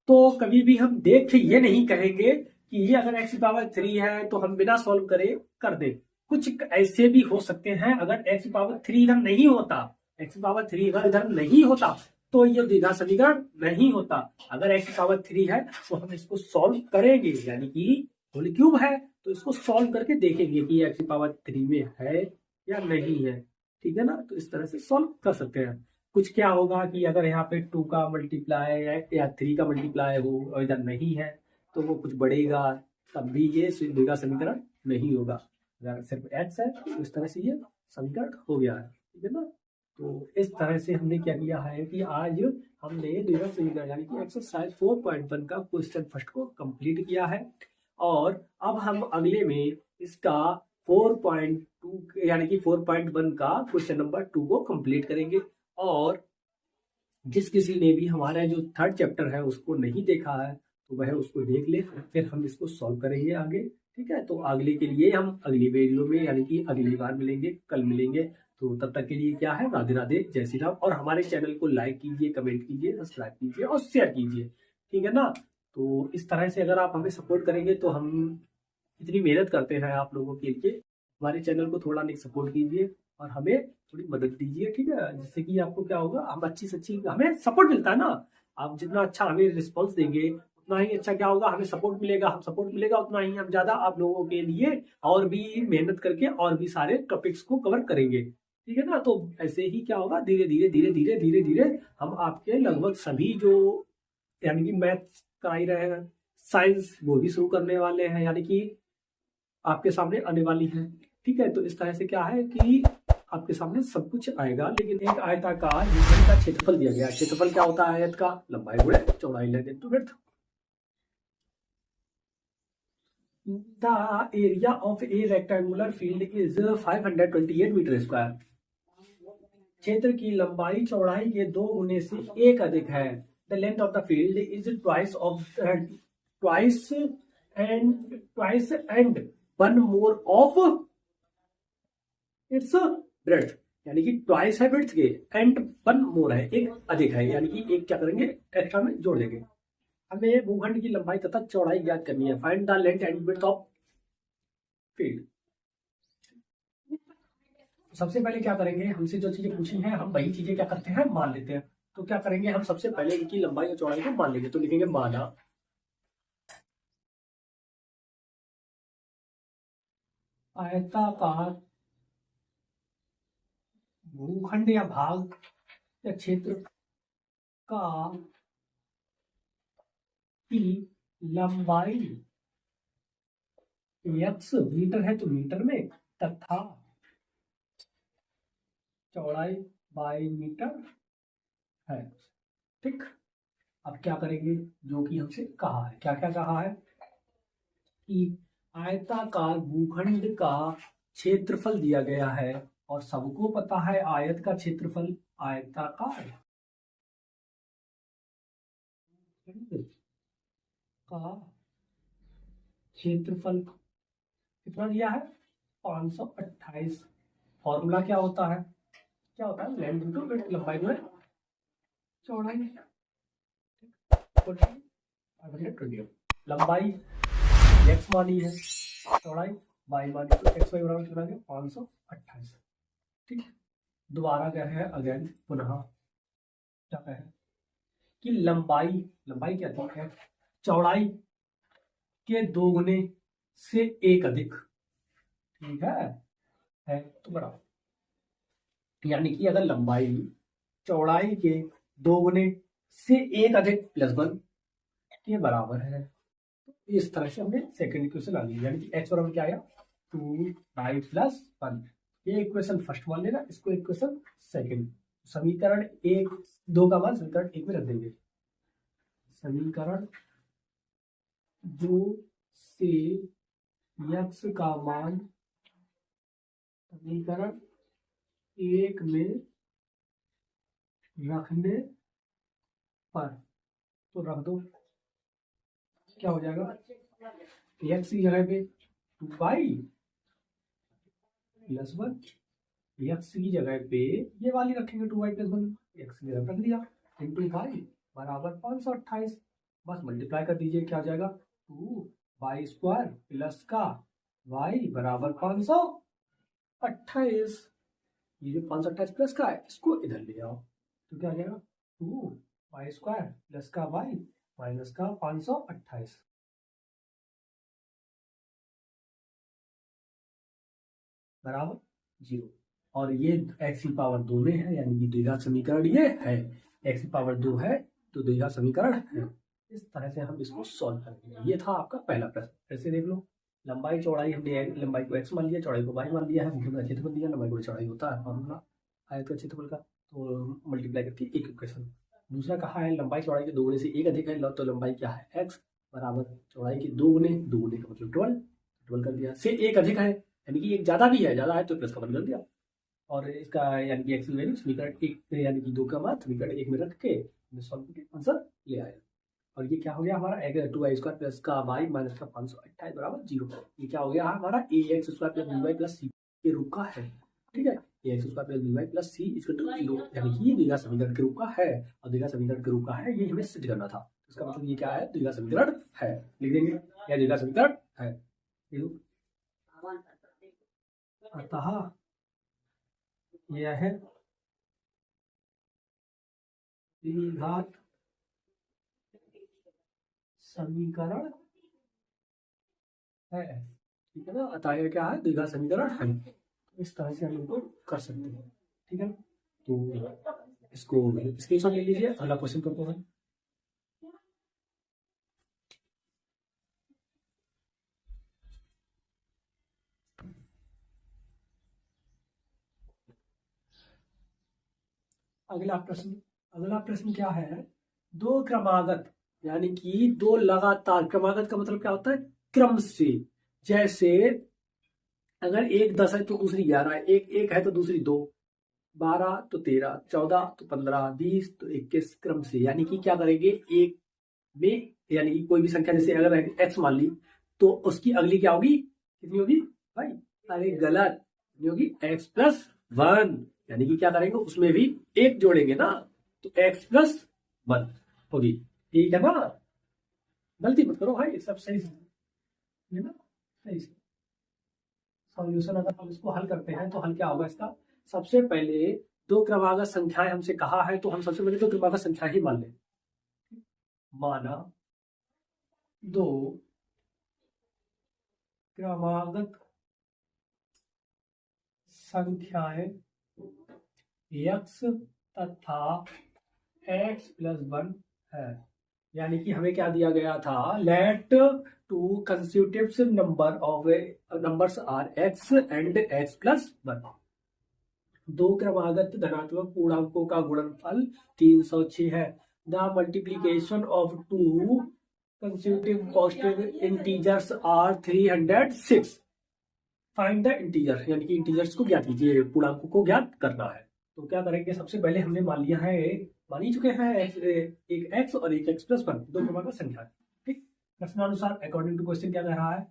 तो कभी भी हम देख के ये नहीं कहेंगे कि ये अगर x की पावर 3 है तो हम बिना सॉल्व करे कर दें। कुछ ऐसे भी हो सकते हैं, अगर x की पावर 3 इधर नहीं होता, x की पावर 3 अगर इधर नहीं होता तो ये द्विघात समीकरण नहीं होता। अगर x की पावर 3 है तो हम इसको सॉल्व करेंगे, यानी कि होल क्यूब है तो इसको सॉल्व करके देखेंगे कि x की पावर 3 में है या नहीं है, ठीक है ना। तो इस तरह से सॉल्व कर सकते हैं। कुछ क्या होगा कि अगर यहाँ पे 2 का मल्टीप्लाई या 3 का मल्टीप्लाई हो और इधर नहीं है तो वो कुछ बढ़ेगा, तब भी ये द्विघात समीकरण नहीं होगा। अगर सिर्फ x है तो इस तरह से ये समीकरण हो गया है, ठीक है ना। तो इस तरह से हमने क्या किया है कि आज हमने द्विघात समीकरण यानी कि एक्सरसाइज 4.1 का क्वेश्चन फर्स्ट को कंप्लीट किया है, और अब हम अगले में इसका 4.2 यानी कि 4.1 का क्वेश्चन नंबर 2 को कंप्लीट करेंगे। और जिस किसी ने भी हमारा जो 3rd चैप्टर है उसको नहीं देखा है तो वह उसको देख ले, फिर हम इसको सॉल्व करेंगे आगे, ठीक है। तो अगले के लिए हम अगली वीडियो में यानी कि अगली बार मिलेंगे, कल मिलेंगे। तो तब तक के लिए क्या है, राधे राधे, जय श्री राम। और हमारे चैनल को लाइक कीजिए, कमेंट कीजिए, सब्सक्राइब कीजिए और शेयर कीजिए, ठीक है ना। तो इस तरह से अगर आप हमें सपोर्ट करेंगे तो हम इतनी मेहनत करते हैं आप लोगों के लिए, हमारे चैनल को थोड़ा नहीं सपोर्ट कीजिए और हमें थोड़ी मदद दीजिए, ठीक है। जिससे कि आपको क्या होगा, हम अच्छी से अच्छी हमें सपोर्ट मिलता है ना, आप जितना अच्छा हमें रिस्पॉन्स देंगे उतना ही अच्छा क्या होगा, हमें सपोर्ट मिलेगा, हम सपोर्ट मिलेगा उतना ही हम ज्यादा आप लोगों के लिए और भी मेहनत करके और भी सारे टॉपिक्स को कवर करेंगे, ठीक है ना। तो ऐसे ही क्या होगा, धीरे धीरे धीरे धीरे धीरे धीरे हम आपके लगभग सभी जो यानी कि मैथ्स कराई रहे हैं, साइंस वो भी शुरू करने वाले हैं, यानी कि आपके सामने आने वाली है, ठीक है। तो इस तरह से क्या है कि आपके सामने सब कुछ आएगा। लेकिन एक आयताकार जिसमें का क्षेत्रफल दिया गया, क्षेत्रफल क्या होता है, आयत का लंबाई गुणे चौड़ाई length into width. The area of a rectangular field is 528 metre square. क्षेत्र की लंबाई चौड़ाई के 2 गुने से 1 अधिक है। The length of the field is twice and 1 more of its breadth, यानी कि ट्वाइस है ब्रेड्थ के एंड 1 मोर है, एक अधिक है, यानी कि एक क्या करेंगे एक्स्ट्रा में जोड़ देंगे। हमें भूखंड की लंबाई तथा चौड़ाई ज्ञात करनी है। Find the length and width of field. सबसे पहले क्या करेंगे, हमसे जो चीजें पूछी हैं हम वही चीजें क्या करते हैं, मान लेते हैं। तो क्या करेंगे, हम सबसे पहले इनकी लंबाई और चौड़ाई को मान लेंगे। तो लिखेंगे माना आयताकार भूखंड या भाग या क्षेत्र का की लंबाई x मीटर है तो मीटर में, तथा चौड़ाई y मीटर है। ठीक, अब क्या करेंगे, जो कि हमसे कहा है, क्या क्या कहा है कि आयताकार भूखंड का क्षेत्रफल दिया गया है, और सबको पता है आयत का क्षेत्रफल, आयताकार का क्षेत्रफल कितना दिया है, 528। फॉर्मूला क्या होता है, क्या होता है, लेंथ इनटू विड्थ, लंबाई में चौड़ाई, 520, लंबाई x मानी है, चौड़ाई y मानी, तो x y बराबर कितना है 528। ठीक, दोबारा क्या है, अगेन पुनः क्या है कि लंबाई, लंबाई क्या थी है, चौड़ाई के दोगुने से एक अधिक, ठीक है तो बराबर, यानी कि अगर लंबाई चौड़ाई के दोगुने से एक अधिक प्लस 1 के बराबर है, इस तरह से हमने सेकंड इक्वेशन आ गई, यानी कि x बराबर क्या आया 2y प्लस 1। ये इक्वेशन फर्स्ट मान लेना, इसको इक्वेशन सेकंड, समीकरण 1 2 का मान समीकरण 1 में रख देंगे, समीकरण 2 से x का मान समीकरण 1 में रखने पर, तो रख दो, क्या हो जाएगा, x की जगह पे 2y प्लस 1, x की जगह पे ये वाली रखेंगे 2y प्लस 1, x की जगह रख दिया, इंटू y बराबर 528, बस मल्टीप्लाई कर दीजिए, क्या हो जाएगा 2y स्क्वायर प्लस का y बराबर 528। ये जो 528 प्लस का है इसको इधर ले आओ, तो क्या हो जाएगा 2y स्क्वायर प्लस का y माइनस का 528 बराबर 0। और ये x की पावर 2 में है, यानी कि द्विघात समीकरण ये है, x की पावर 2 है तो द्विघात समीकरण है। इस तरह से हम इसको सॉल्व करेंगे। ये था आपका पहला प्रश्न। ऐसे देख लो, लंबाई चौड़ाई, हमने लंबाई को x मान लिया, चौड़ाई को y मान लिया है, भूखंड का क्षेत्रफल दिया, लंबाई को चौड़ाई होता है फॉर्मूला आयत का क्षेत्रफल का, तो मल्टीप्लाई करके एक इक्वेशन। दूसरा कहा है लंबाई चौड़ाई के 2 गुने से एक अधिक है, तो लंबाई क्या है x बराबर चौड़ाई के 2 गुने, 2 गुने का मतलब 12 कर दिया, से एक अधिक है यानी कि एक ज्यादा भी है, ज्यादा है तो प्लस का बदल दिया, और इसका यानी कि x की वैल्यू समीकरण 1 यानी कि 2 का मान समीकरण 1 में रख के सॉल्व करके आंसर ले आया। और ये क्या हो गया हमारा 2y स्क्वायर प्लस का y माइनस का 528 बराबर 0। ये क्या हो गया हमारा ax square plus by plus c के रूप का है। ठीक है, ax square plus by plus c equal to 0, यानी कि ये द्विघात समीकरण के रूप का है, और द्विघात समीकरण के रूप का है, ये हमें सिद्ध करना था। इसका मतलब ये क्या है, द्विघात समीकरण है, लिख देंगे या द्विघात समीकरण है। अतः यह है द्विघात समीकरण है। ठीक है ना, अतः क्या है, द्विघात समीकरण है। इस तरह से हम इनको कर सकते हैं। ठीक है, तो इसको स्क्रीनशॉट ले लीजिए, अगला क्वेश्चन करते हैं। अगला प्रश्न क्या है, दो क्रमागत यानी कि दो लगातार, क्रमागत का मतलब क्या होता है, क्रम से, जैसे अगर एक 10 है तो दूसरी 11 है, एक 1 है तो दूसरी 2, 12 तो 13, 14 तो 15, 20 तो 21 क्रम से, यानी कि क्या करेंगे, एक में यानी कि कोई भी संख्या जैसे अगर x मान ली तो उसकी अगली क्या होगी, कितनी होगी भाई, अरे गलत, कितनी होगी x प्लस 1, यानी कि क्या करेंगे उसमें भी एक जोड़ेंगे ना, तो x प्लस 1 होगी। ठीक है ना, गलती मत करो भाई, सब सही है ना, सही से सॉल्यूशन अगर हम इसको हल करते हैं तो हल क्या होगा इसका, सबसे पहले दो क्रमागत संख्याएं हमसे कहा है, तो हम सबसे पहले दो क्रमागत संख्या ही मान लें। माना दो क्रमागत संख्याएं x तथा x प्लस 1 है, यानी कि हमें क्या दिया गया था, let two consecutive number of numbers are x and x plus 1। दो क्रमागत धनात्मक पूर्णांकों का गुणनफल 306 है। The multiplication of two consecutive constant integers are 306। Find the integer, यानी कि इंटीजर्स को ज्ञात कीजिए, पूर्णांकों को ज्ञात करना है। तो क्या करेंगे, सबसे पहले हमने मान ही चुके हैं एक x और एक x+1 दो क्रमांक संख्या है। ठीक, प्रश्नानुसार अकॉर्डिंग टू क्वेश्चन क्या कह रहा है,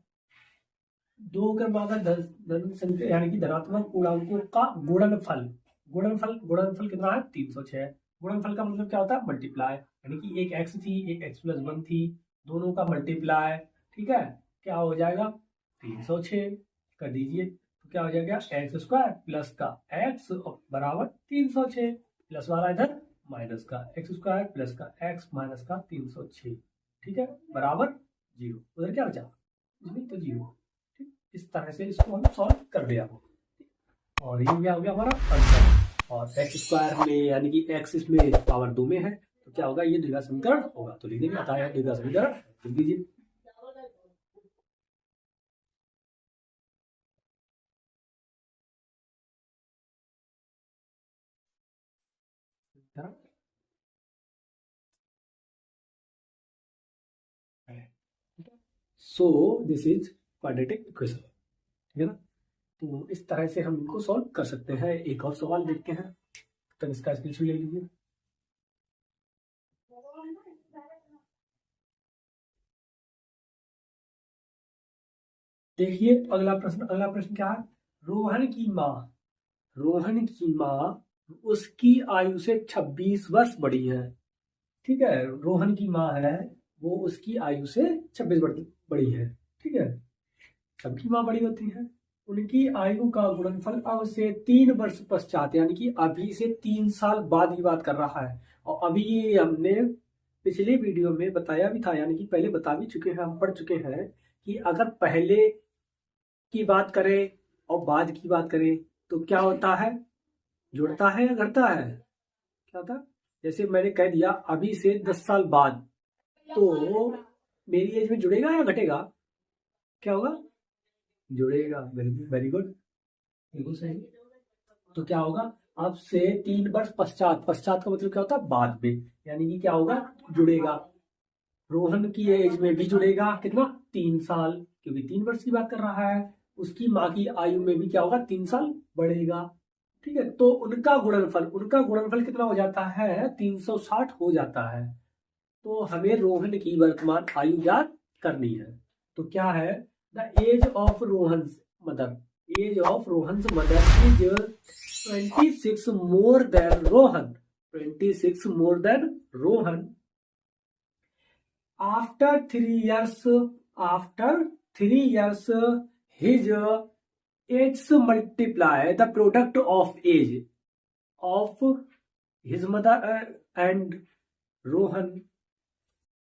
दो क्रमांक धन संख्या यानी कि धनात्मक पूर्णांकों का गुणनफल। गुणनफल कितना है, 306। गुणनफल का मतलब क्या होता है, मल्टीप्लाई, यानी कि एक x थी एक x+1 थी, दोनों का मल्टीप्लाई। ठीक है, क्या हो जाएगा, 306 कर दीजिए, तो क्या हो जाएगा, x² प्लस का x बराबर 306, प्लस वाला इधर माइनस का x² प्लस का x माइनस का 306। ठीक है, बराबर 0। उधर क्या बचा, तो 0। ठीक, इस तरह से इसको हम सॉल्व कर लिया, और ये क्या हो गया हमारा आंसर। और x² में यानी कि x इसमें पावर 2 में है, तो क्या होगा, ये द्विघात समीकरण होगा। तो लिखने में आता है द्विघात समीकरण, लिख दीजिए। So this is quadratic equation. ठीक है ना, तो इस तरह से हम इनको सॉल्व कर सकते हैं। एक और सवाल देखते हैं, तब इसका स्क्रीनशॉट ले लीजिए। देखिए अगला प्रश्न क्या है, रोहन की माँ उसकी आयु से 26 वर्ष बड़ी है। ठीक है, रोहन की माँ है वो उसकी आयु से 26 बड़ी है। ठीक है, सबकी माँ बड़ी होती है। उनकी आयु का गुणनफल अब से 3 वर्ष पश्चात, यानी कि अभी से 3 साल बाद की बात कर रहा है। और अभी ये हमने पिछले वीडियो में बताया भी था, यानी कि पहले बता भी चुके हैं, हम पढ़ चुके हैं कि अगर पहले की बात करें और बाद की बात करें तो क्या होता है, जुड़ता है या घटता है, क्या होता है। जैसे मैंने कह दिया अभी से 10 साल बाद, तो मेरी एज में जुड़ेगा या घटेगा, क्या होगा, जुड़ेगा। वेरी गुड, बिल्कुल सही। तो क्या होगा, अब से 3 वर्ष पश्चात, पश्चात का मतलब क्या होता है, बाद में, यानी कि क्या होगा, जुड़ेगा। रोहन की एज में भी जुड़ेगा, कितना, 3 साल, क्योंकि 3 वर्ष की बात कर रहा है। उसकी माँ की आयु में भी क्या होगा, 3 साल बढ़ेगा। ठीक है, तो उनका गुणनफल कितना हो जाता है, 360 हो जाता है। तो हमें रोहन की वर्तमान आयु ज्ञात करनी है। तो क्या है, the age of Rohan's mother is 26 more than Rohan, 26 more than Rohan. after 3 years, his age multiply the product of age of his mother and Rohan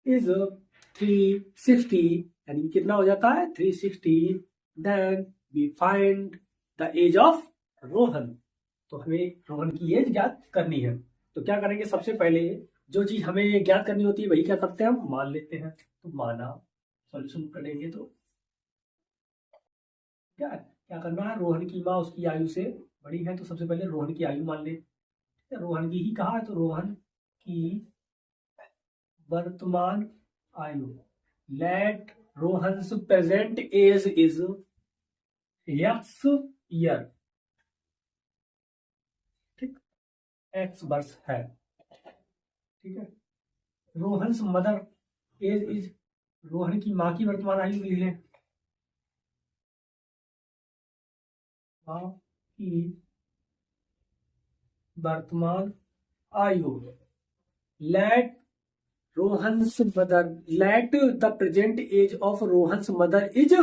is 360, यानी कितना हो जाता है, 360। Then we find the age of Rohan. तो हमें रोहन की एज ज्ञात करनी है। तो क्या करेंगे, सबसे पहले जो चीज हमें ज्ञात करनी होती है वही क्या करते हैं, हम मान लेते हैं। तो माना, सॉल्यूशन करेंगे तो क्या क्या करना है, रोहन की माँ उसकी आयु से बड़ी है, तो सबसे पहले रोहन की आयु मान ले। रोहन की ही कहा है, तो रोहन की वर्तमान आयु, let Rohan's present age is X year. ठीक, एक्स वर्ष है। ठीक है, Rohan's mother age is, Rohan की माँ की वर्तमान आयु लिख लें, माँ की वर्तमान आयु, let Rohan's mother, let the present age of Rohan's mother is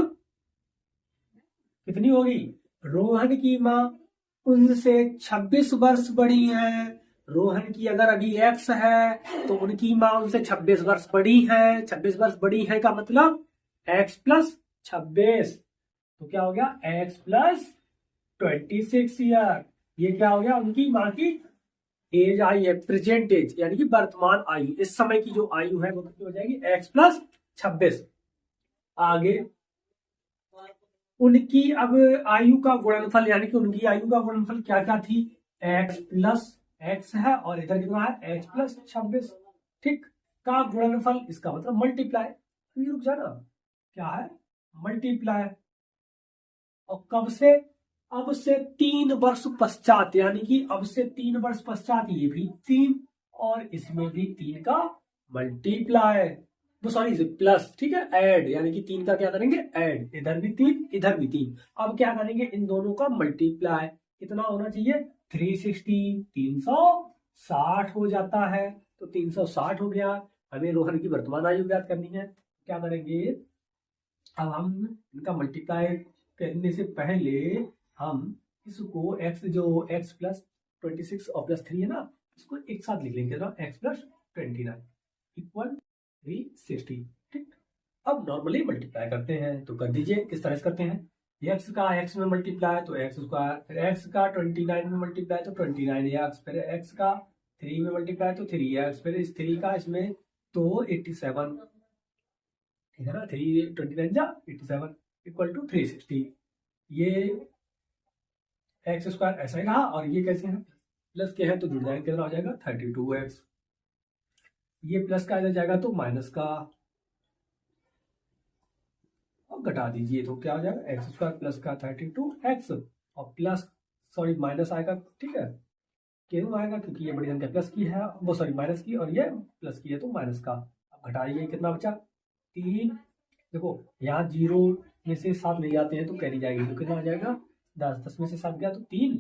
कितनी होगी, रोहन की माँ उनसे 26 वर्ष बड़ी है। रोहन की अगर अभी एक्स है तो उनकी माँ उनसे 26 वर्ष बड़ी है। 26 वर्ष बड़ी है का मतलब एक्स प्लस 26, तो क्या हो गया, एक्स प्लस 26 ईयर। ये क्या हो गया, उनकी माँ की एज आई है, प्रेजेंट एज यानी कि वर्तमान आयु, इस समय की जो आयु है वो कितनी हो जाएगी, एक्स प्लस 26। आगे उनकी अब आयु का गुणनफल, यानी कि उनकी आयु का गुणनफल क्या क्या थी, एक्स प्लस एक्स है और इधर कितना है, एक्स प्लस 26। ठीक, का गुणनफल, इसका मतलब मल्टीप्लाई। अभी रुक जाना, क्या है, मल्टीप्लाई। और कब से, अब से 3 वर्ष पश्चात, यानी कि अब से 3 वर्ष पश्चात ये भी 3 और इसमें भी 3 का मल्टीप्लाई, वो सॉरी प्लस, ठीक है, ऐड, यानी कि 3 का क्या करेंगे, ऐड, इधर भी 3 इधर भी 3। अब क्या करेंगे, इन दोनों का मल्टीप्लाई, कितना होना चाहिए, 360, 360 हो जाता है, तो 360 हो गया। हमें रोहन की वर्तमान आयु ज्ञात करनी है, क्या करेंगे, अब हम इनका मल्टीप्लाई करने से पहले हम इसको x, जो x प्लस 26 और प्लस 3 है ना, इसको एक साथ लिख लेंगे ना, x प्लस 29 इक्वल 360। ठीक, अब नॉर्मली मल्टीप्लाई करते हैं, तो कर दीजिए, किस तरह से करते हैं, x का x में मल्टीप्लाई तो x स्क्वायर, फिर x का 29 में मल्टीप्लाई तो 29x, फिर x का 3 में मल्टीप्लाई तो 3x, फिर इस 3 का इसमें तो 87, ठीक है ना, 3 29 जा 87 इक्वल टू 360। ये एक्स स्क्वायर ऐसा ही रहा, और ये कैसे है, प्लस के है तो जुड़ जाएगा, कितना हो जाएगा 32x, ये प्लस का इधर जाएगा तो माइनस का, और घटा दीजिए तो क्या हो जाएगा, एक्स स्क्वायर प्लस का 32x, और प्लस सॉरी माइनस आएगा, ठीक है, क्यों आएगा, क्योंकि ये बड़ी संख्या प्लस की है, वो सॉरी माइनस की, और ये प्लस की है तो माइनस का। अब घटाइए, कितना बचा 3, देखो यहाँ 0 में से 7 ले जाते हैं तो कैरी जाएगी, तो कितना आ जाएगा 10 में से 7 गया तो 3,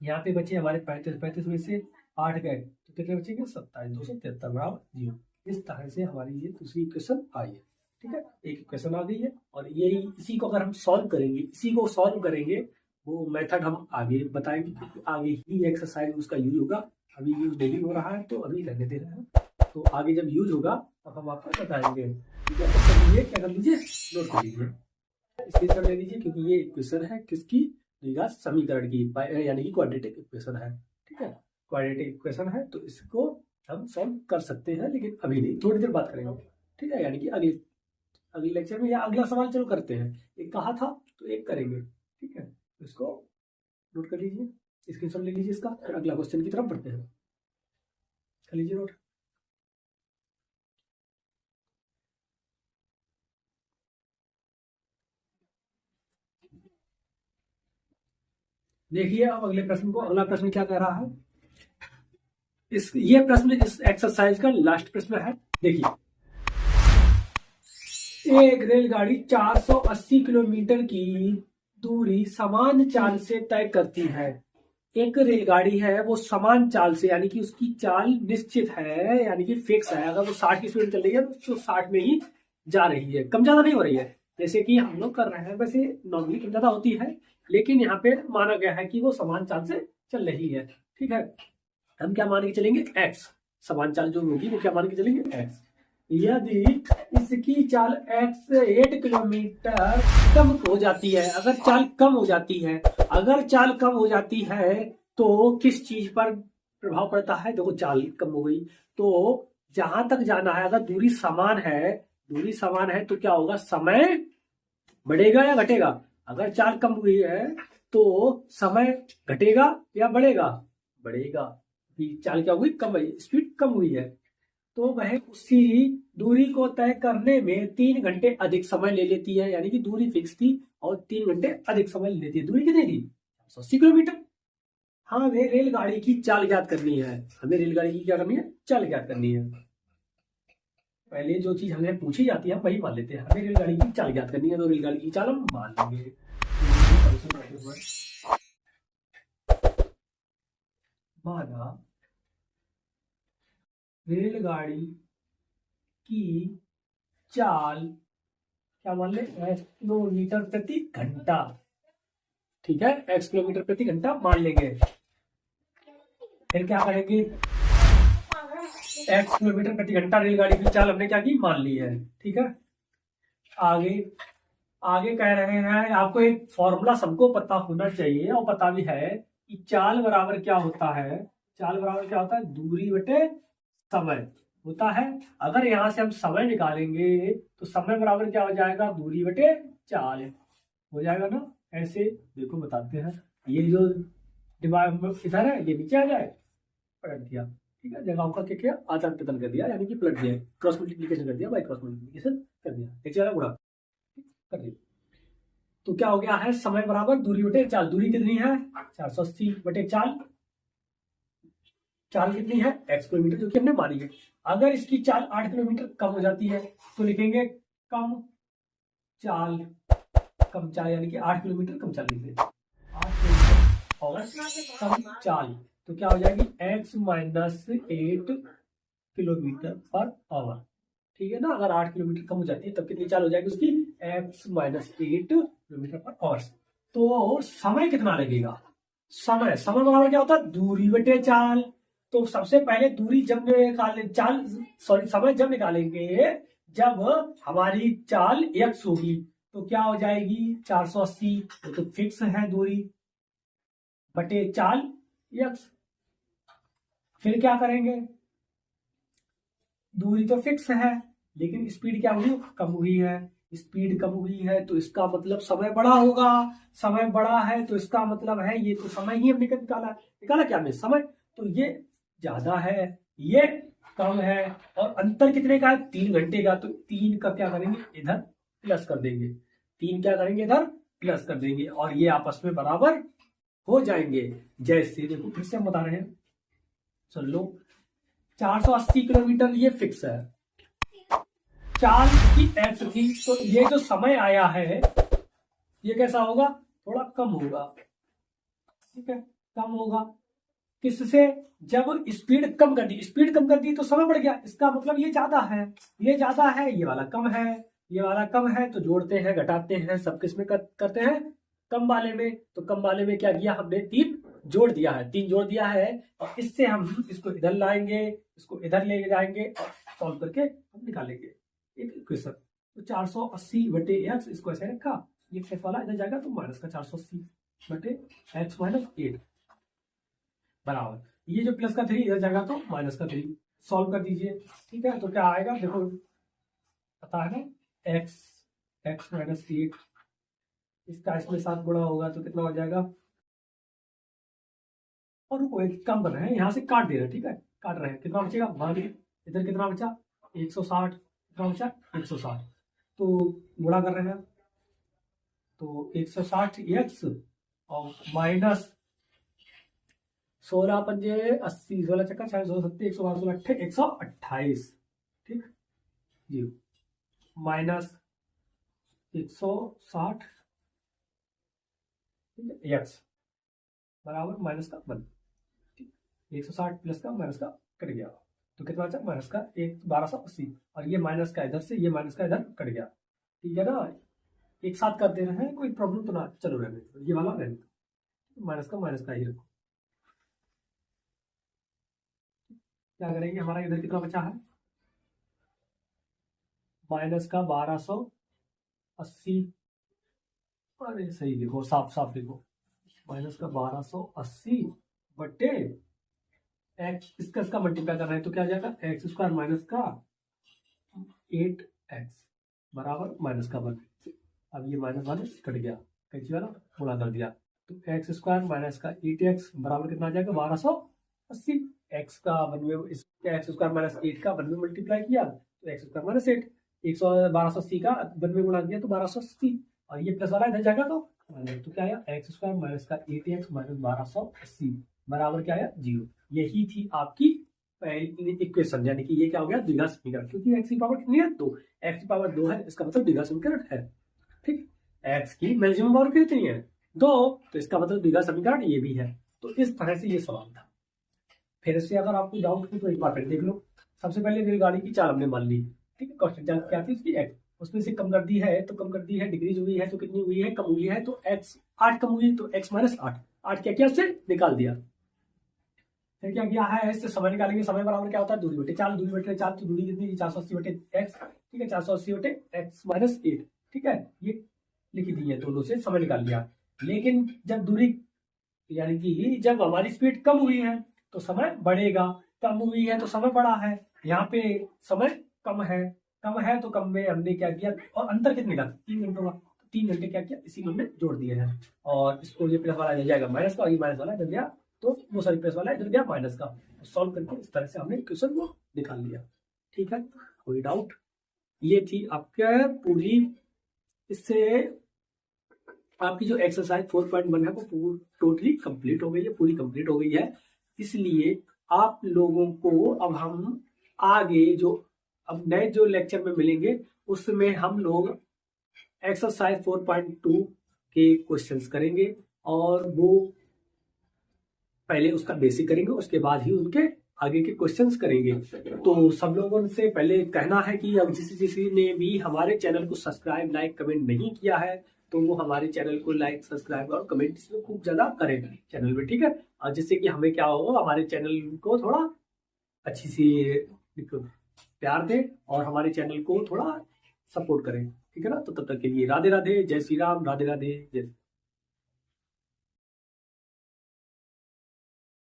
यहाँ पे बचे हमारे 35 में से 8 गए तो कितने बचेंगे 27, 273 बराबर 0। इस तरह से हमारी ये दूसरी इक्वेशन आई है, ठीक है, एक इक्वेशन आ गई है, और यही इसी को अगर हम सॉल्व करेंगे, इसी को सॉल्व करेंगे, वो मेथड हम आगे बताएंगे, क्योंकि आगे ही एक्सरसाइज में उसका यूज होगा, अभी यूज डेली हो रहा है तो अभी रहने दे रहे हैं, तो आगे जब यूज होगा तब हम आपको बताएंगे। ठीक है, तो चलिए क्या कर लीजिए, नोट कर लीजिए, स्क्रीनशॉट ले लीजिए, क्योंकि ये इक्वेशन है किसकी, द्विघात समीकरण की, यानी कि क्वाड्रेटिक इक्वेशन है, ठीक है, क्वाड्रेटिक इक्वेशन है, तो इसको हम सॉल्व कर सकते हैं, लेकिन अभी नहीं, थोड़ी देर बात करेंगे, ठीक है, यानी कि अगले लेक्चर में, या अगला सवाल चलो करते हैं, एक कहा था तो एक करेंगे, ठीक है, तो इसको नोट कर लीजिए, स्क्रीनशॉट ले लीजिए इसका, फिर अगला क्वेश्चन की तरफ बढ़ते हैं, कर लीजिए नोट। देखिए अब अगले प्रश्न को, अगला प्रश्न क्या कह रहा है, ये प्रश्न इस एक्सरसाइज का लास्ट प्रश्न है। देखिए, एक रेलगाड़ी 480 किलोमीटर की दूरी समान चाल से तय करती है। एक रेलगाड़ी है वो समान चाल से, यानी कि उसकी चाल निश्चित है, यानी कि फिक्स है, अगर वो 60 की स्पीड चल रही है तो 60 में ही जा रही है, कम ज्यादा नहीं हो रही है, जैसे कि हम लोग कर रहे हैं, वैसे नॉर्मली कम ज्यादा होती है, लेकिन यहाँ पे माना गया है कि वो समान चाल से चल रही है। ठीक है, हम क्या मान के चलेंगे, x, समान चाल जो होगी वो क्या मान के चलेंगे, x। यदि इसकी चाल x 8 किलोमीटर कम हो जाती है, अगर चाल कम हो जाती है, अगर चाल कम हो जाती है तो किस चीज पर प्रभाव पड़ता है, देखो चाल कम हो गई तो जहां तक जाना है, अगर दूरी समान है, दूरी समान है तो क्या होगा, समय बढ़ेगा या घटेगा, अगर चाल कम हुई है तो समय घटेगा या बढ़ेगा, बढ़ेगा, चाल क्या हुई, कम हुई, स्पीड कम हुई है, तो वह उसी दूरी को तय करने में 3 घंटे अधिक समय ले लेती है, यानी कि दूरी फिक्स थी और 3 घंटे अधिक समय ले लेती है। दूरी कितनी थी, 80 किलोमीटर। हाँ, हमें रेलगाड़ी की चाल ज्ञात करनी है, हमें रेलगाड़ी की क्या करनी है, चाल ज्ञात करनी है। पहले जो चीज हमें पूछी जाती है वही मान लेते हैं, हमें रेलगाड़ी की चाल ज्ञात करनी है, तो रेलगाड़ी की चाल हम मान लेंगे। माना रेलगाड़ी की चाल क्या मान ले, किलोमीटर प्रति घंटा, ठीक है, x किलोमीटर प्रति घंटा मान लेंगे, फिर क्या करेंगे, x किलोमीटर प्रति घंटा रेलगाड़ी की चाल हमने क्या की, मान ली है। ठीक है, आगे आगे कह रहे हैं, आपको एक फॉर्मूला सबको पता होना चाहिए, और पता भी है कि चाल बराबर क्या होता है, चाल बराबर क्या होता है, दूरी बटे समय होता है। अगर यहां से हम समय निकालेंगे तो समय बराबर क्या हो जाएगा, दूरी बटे चाल हो जाएगा ना, ऐसे देखो बताते हैं, ये जो इधर है ये नीचे आ जाए, पलट दिया, ठीक है, जगहों का क्या किया, आदान प्रदान कर दिया, यानी कि पलट दिया, क्रॉस मल्टीप्लीकेशन कर दिया, बाई क्रॉस मल्टीप्लीकेशन कर दिया, एक वाला गुणा कर दिया। तो क्या हो गया है, समय बराबर दूरी बटे चाल। दूरी कितनी है, 480 बटे चाल। चाल कितनी है, x किलोमीटर, जो कि हमने मानी है। अगर इसकी चाल 8 किलोमीटर कम हो जाती है तो लिखेंगे कम चाल। कम चाल यानी कि 8 किलोमीटर कम चाल लिखेंगे, 8 किलोमीटर और कम चाल। तो क्या हो जाएगी, x minus 8 kilometre per hour. ठीक है ना, अगर 8 किलोमीटर कम हो जाती है तब कितनी चाल हो जाएगी उसकी, x minus 8 kilometre per hour. तो समय कितना लगेगा, समय बराबर क्या होता है, दूरी बटे चाल। तो सबसे पहले दूरी जब निकालें, चाल सॉरी समय जब निकालेंगे जब हमारी चाल x होगी, तो क्या हो जाएगी 480, तो फिक्स है दूरी बटे चाल x। फिर क्या करेंगे, दूरी तो फिक्स है लेकिन स्पीड क्या हुई, कम हुई है। स्पीड कम हुई है तो इसका मतलब समय बड़ा होगा। समय बड़ा है तो इसका मतलब है, ये तो समय ही हमने निकाला क्या हमने, समय। तो ये ज्यादा है, ये कम है, और अंतर कितने का है, 3 घंटे का। तो 3 का क्या करेंगे, इधर प्लस कर देंगे। 3 क्या करेंगे, इधर प्लस कर देंगे, और ये आपस में बराबर हो जाएंगे। जैसे देखो फिर से हम बता रहे हैं, सुन लो, 480 किलोमीटर ये फिक्स है, चाल की x थी, तो ये जो समय आया है ये कैसा होगा, थोड़ा कम होगा। ठीक है, कम होगा किससे, जब स्पीड कम कर दी तो समय बढ़ गया। इसका मतलब ये ज्यादा है, ये ज्यादा है, ये वाला कम है, ये वाला कम है, तो जोड़ते हैं घटाते हैं, सब किस में करते हैं, कम वाले में। तो कम वाले में क्या किया हमने, 3 जोड़ दिया है, 3 जोड़ दिया है, और इससे हम इसको इधर लाएंगे, इसको इधर ले जाएंगे और सॉल्व करके हम निकालेंगे एक इक्वेशन। तो 480 बटे एक्स, इसको ऐसे रखा, ये एक्स वाला इधर जाएगा तो माइनस का 480 बटे एक्स माइनस 8 बराबर, ये जो प्लस का 3 इधर जाएगा तो माइनस का 3। सॉल्व कर दीजिए। ठीक है, तो क्या आएगा, देखो पता है ना, एक्स माइनस 8, इसका इसमें 7 गुणा होगा तो कितना हो जाएगा। और रुको, एक काम कर रहे हैं, यहाँ से काट दे रहे हैं। ठीक है, काट रहे हैं, कितना बचेगा 1, इधर कितना बचा 160, कितना बचा 160, तो गुणा कर रहे हैं, तो 160 एक्स और माइनस 16 पंजे 80, 16 चक्का 4, 16 सत्ते 112, 128, ठीक जी, माइनस 160 एक्स बराबर माइनस का 1। 160 प्लस का माइनस का कट गया, तो कितना बचा माइनस का 1280, और ये माइनस का इधर से, ये माइनस का इधर कट गया। ठीक है ना, एक साथ कर दे रहे हैं, कोई प्रॉब्लम तो ना, चलो रहने दो, ये वाला रहने दो, माइनस का ही रखो। क्या करेंगे, हमारा इधर कितना बचा है, माइनस का 1280, अरे सही लिखो, साफ साफ लिखो, माइनस का 1280 बटे एक्स, इसका मल्टीप्लाई कर रहे हैं तो क्या आ जाएगा, एक्स स्क्वायर माइनस का 8x बराबर माइनस का 1। अब ये माइनस माइनस कट गया, कैंची वाला गुणा कर दिया, तो एक्स स्क्वायर माइनस का 8x बराबर कितना आ जाएगा 1280। एक्स का 1 में, इसका एक्स स्क्वायर माइनस 8 का 1 में मल्टीप्लाई किया तो एक्स स्क्वायर माइनस 8, 1280 का 1 में गुणा किया तो 1280, और ये प्लस वाला इधर जाएगा तो क्या आया, एक्स स्क्वायर माइनस का 8x माइनस 1280 बराबर क्या आया 0। यही थी आपकी पहली इक्वेशन, यानी कि ये क्या हो गया, द्विघात समीकरण, क्योंकि एक्स की पावर कितनी है 2, एक्स की पावर 2 है, इसका मतलब द्विघात समीकरण है। ठीक, एक्स की मैक्सिमम पावर कितनी है 2, तो इसका मतलब द्विघात समीकरण ये भी है। तो इस तरह से ये सवाल था। फिर से अगर आपको डाउट हो तो एक बार फिर देख लो। सबसे पहले रेलगाड़ी की चाल हमने मान ली, ठीक है, कांस्टेंट चाल क्या थी उसकी एक्स, उसमें से कम कर दी है तो कम कर दी है, डिक्रीज हुई है तो कितनी हुई है, कम हुई है, तो एक्स 8 कम हुई तो एक्स माइनस 8 क्या किया उससे निकाल दिया। फिर क्या किया है, इससे समय निकालेंगे, समय बराबर क्या होता है दूरी बटे चाल, दूरी बटे चाल तो दूरी कितनी 480 बटे एक्स, ठीक है, 480 बटे एक्स माइनस 8, ठीक है, ये लिख दी है, दोनों से समय निकाल लिया। लेकिन जब दूरी यानी कि जब हमारी स्पीड कम हुई है तो समय बढ़ेगा, कम हुई है तो समय बढ़ा है, यहाँ पे समय कम है तो कम में हमने क्या किया, और अंतर कितने का 3 घंटों का, 3 घंटे क्या किया इसी में हमने जोड़ दिए हैं, और इसको ये प्लस वाला मिल जाएगा माइनस का, और ये माइनस वाला मिल गया तो वो सॉरी प्लस वाला इधर गया माइनस का, सॉल्व करके इस तरह से हमने इक्वेशन को निकाल लिया। ठीक है, कोई डाउट? ये थी आपका पूरी, इससे आपकी जो एक्सरसाइज 4.1 है वो टोटली कंप्लीट हो गई है, पूरी कंप्लीट हो गई है। इसलिए आप लोगों को अब हम आगे जो अब नए जो लेक्चर में मिलेंगे उसमें हम लोग एक्सरसाइज 4.2 के क्वेश्चंस करेंगे, और वो पहले उसका बेसिक करेंगे, उसके बाद ही उनके आगे के क्वेश्चंस करेंगे। तो सब लोगों से पहले कहना है कि अब जिस ने भी हमारे चैनल को सब्सक्राइब, लाइक, कमेंट नहीं किया है तो वो हमारे चैनल को लाइक, सब्सक्राइब और कमेंट इसमें खूब ज्यादा करें चैनल में, ठीक है। और जिससे कि हमें क्या हो, हमारे चैनल को थोड़ा अच्छी सी प्यार दें और हमारे चैनल को थोड़ा सपोर्ट करें, ठीक है ना। तो तब तक के लिए राधे राधे, जय श्री राम, राधे राधे, जय